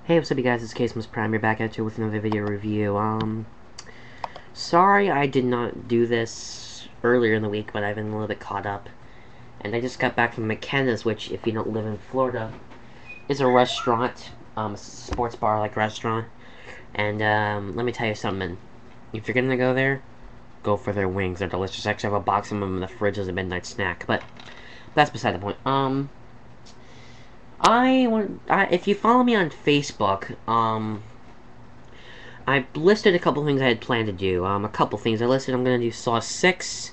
Hey, what's up you guys, it's Casemus Prime, you're back at it with another video review. Sorry I did not do this earlier in the week, but I've been a little bit caught up. And I just got back from McKenna's, which, if you don't live in Florida, is a restaurant, sports bar-like restaurant. And, let me tell you something. If you're gonna go there, go for their wings. They're delicious. I actually have a box of them in the fridge as a midnight snack, but that's beside the point. If you follow me on Facebook, I listed a couple things I had planned to do. A couple things I listed. I'm gonna do Saw 6,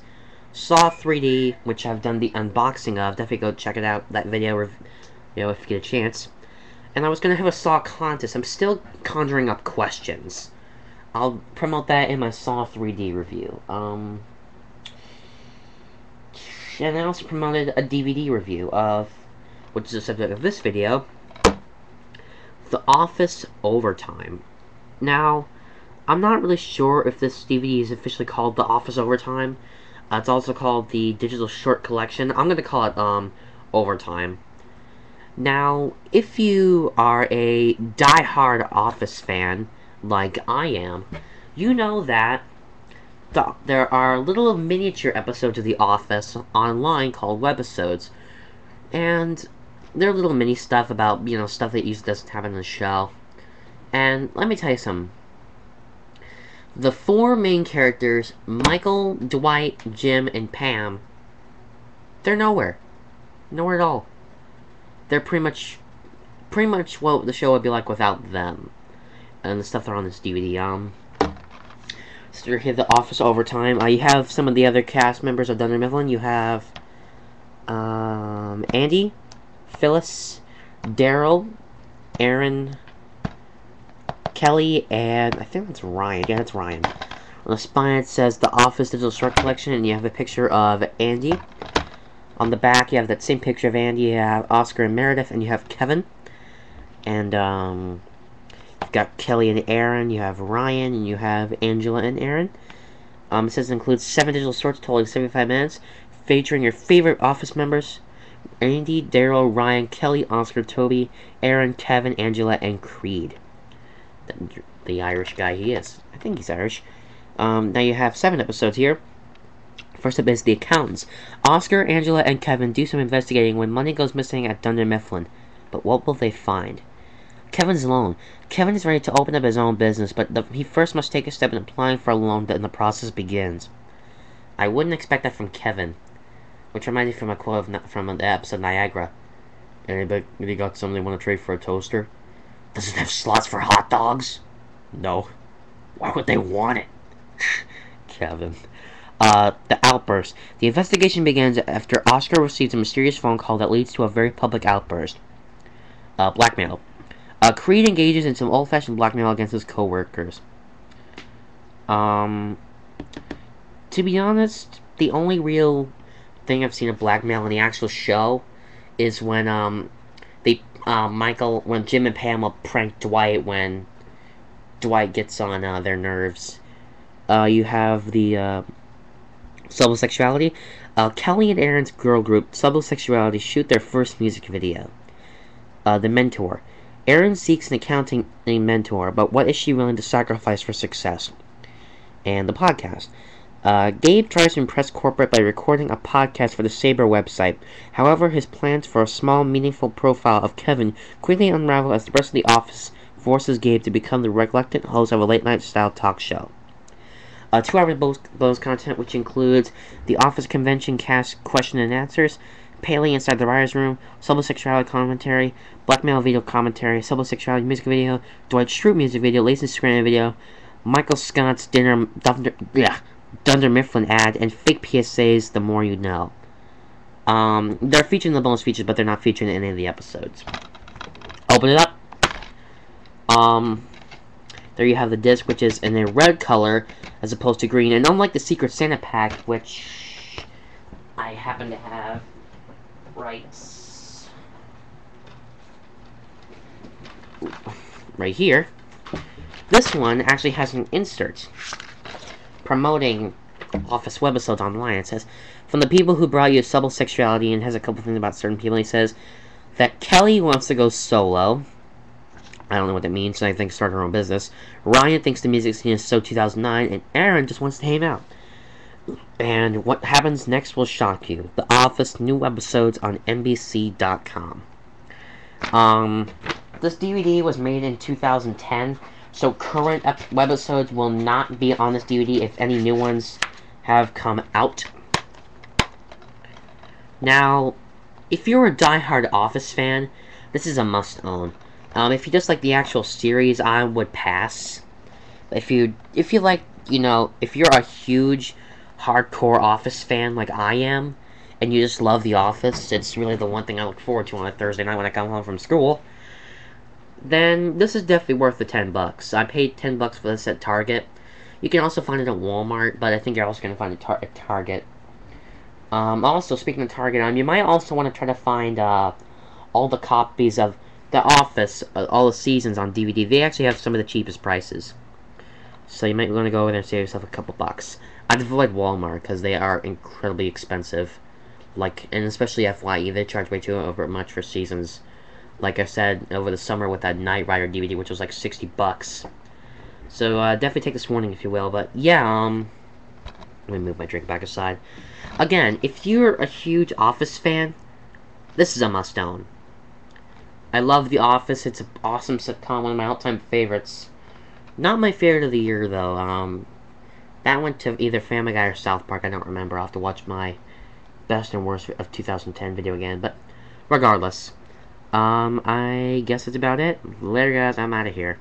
Saw 3D, which I've done the unboxing of. Definitely go check it out. That video, if you get a chance. And I was gonna have a Saw contest. I'm still conjuring up questions. I'll promote that in my Saw 3D review. And I also promoted a DVD review of, which is the subject of this video, The Office Overtime. Now, I'm not really sure if this DVD is officially called The Office Overtime. It's also called the Digital Short Collection. I'm going to call it, Overtime. Now, if you are a die-hard Office fan, like I am, you know that there are little miniature episodes of The Office online called Webisodes. And they're little mini stuff about, stuff that usually doesn't happen in the show. And let me tell you something. The four main characters, Michael, Dwight, Jim, and Pam, they're nowhere. Nowhere at all. They're pretty much what the show would be like without them. And the stuff that are on this DVD. So you're here, The Office Overtime. You have some of the other cast members of Dunder Mifflin. You have Andy, Phyllis, Daryl, Aaron, Kelly, and I think that's Ryan. Yeah, that's Ryan. On the spine it says The Office Digital Short Collection, and you have a picture of Andy. On the back you have that same picture of Andy. You have Oscar and Meredith, and you have Kevin. And you've got Kelly and Aaron, you have Ryan, and you have Angela and Aaron. It says it includes 7 digital shorts totaling 75 minutes, featuring your favorite Office members: Andy, Daryl, Ryan, Kelly, Oscar, Toby, Aaron, Kevin, Angela, and Creed. The Irish guy he is. I think he's Irish. Now you have 7 episodes here. First up is The Accountants. Oscar, Angela, and Kevin do some investigating when money goes missing at Dunder Mifflin. But what will they find? Kevin's loan. Kevin is ready to open up his own business, but he first must take a step in applying for a loan, and the process begins. I wouldn't expect that from Kevin. Which reminds me from a quote from the episode Niagara. Anybody got something they want to trade for a toaster? Does it have slots for hot dogs? No. Why would they want it? Kevin. The Outburst. The investigation begins after Oscar receives a mysterious phone call that leads to a very public outburst. Blackmail. Creed engages in some old-fashioned blackmail against his co-workers. To be honest, the only real thing I've seen of blackmail in the actual show is when when Jim and Pam will prank Dwight when Dwight gets on their nerves. You have the Subtle Sexuality. Kelly and Aaron's girl group, Subtle Sexuality, shoot their first music video. The Mentor. Aaron seeks an accounting mentor, but what is she willing to sacrifice for success? And the podcast. Gabe tries to impress corporate by recording a podcast for the Sabre website. However, his plans for a small, meaningful profile of Kevin quickly unravel as the rest of the office forces Gabe to become the reluctant host of a late-night-style talk show. 2-hour bonus content, which includes the Office Convention cast question and answers, Paley inside the writer's room, Subtle Sexuality commentary, Blackmail video commentary, Subtle Sexuality music video, Dwight Schrute music video, Lazy Scranton video, Michael Scott's Dunder Mifflin ad, and fake PSAs, The More You Know. They're featured in the bonus features, but they're not featured in any of the episodes. Open it up. There you have the disc, which is in a red color as opposed to green. And unlike the Secret Santa pack, which I happen to have right here, this one actually has an insert promoting Office Webisodes online. It says, from the people who brought you Subtle Sexuality, and has a couple things about certain people. He says that Kelly wants to go solo. I don't know what that means, so I think start her own business. Ryan thinks the music scene is so 2009, and Aaron just wants to hang out. And what happens next will shock you. The Office new webisodes on NBC.com. This DVD was made in 2010, so current webisodes will not be on this DVD if any new ones have come out. Now, if you're a die-hard Office fan, this is a must-own. If you just like the actual series, I would pass. If you like, you know, if you're a huge, hardcore Office fan like I am, and you just love The Office, it's really the one thing I look forward to on a Thursday night when I come home from school, then this is definitely worth the $10. I paid $10 for this at Target. You can also find it at Walmart, but I think you're also going to find it at Target. Also, speaking of Target, you might also want to try to find all the copies of The Office, all the seasons on DVD. They actually have some of the cheapest prices. So you might want to go over there and save yourself a couple bucks. I'd avoid Walmart because they are incredibly expensive. And especially FYE, they charge way too over much for seasons. Like I said, over the summer with that Knight Rider DVD, which was like 60 bucks. So definitely take this warning if you will. But yeah, let me move my drink back aside. Again, if you're a huge Office fan, this is a must-own. I love The Office. It's an awesome sitcom, one of my all-time favorites. Not my favorite of the year, though. That went to either Family Guy or South Park. I don't remember. I'll have to watch my best and worst of 2010 video again. But regardless, I guess that's about it. Later, guys. I'm out of here.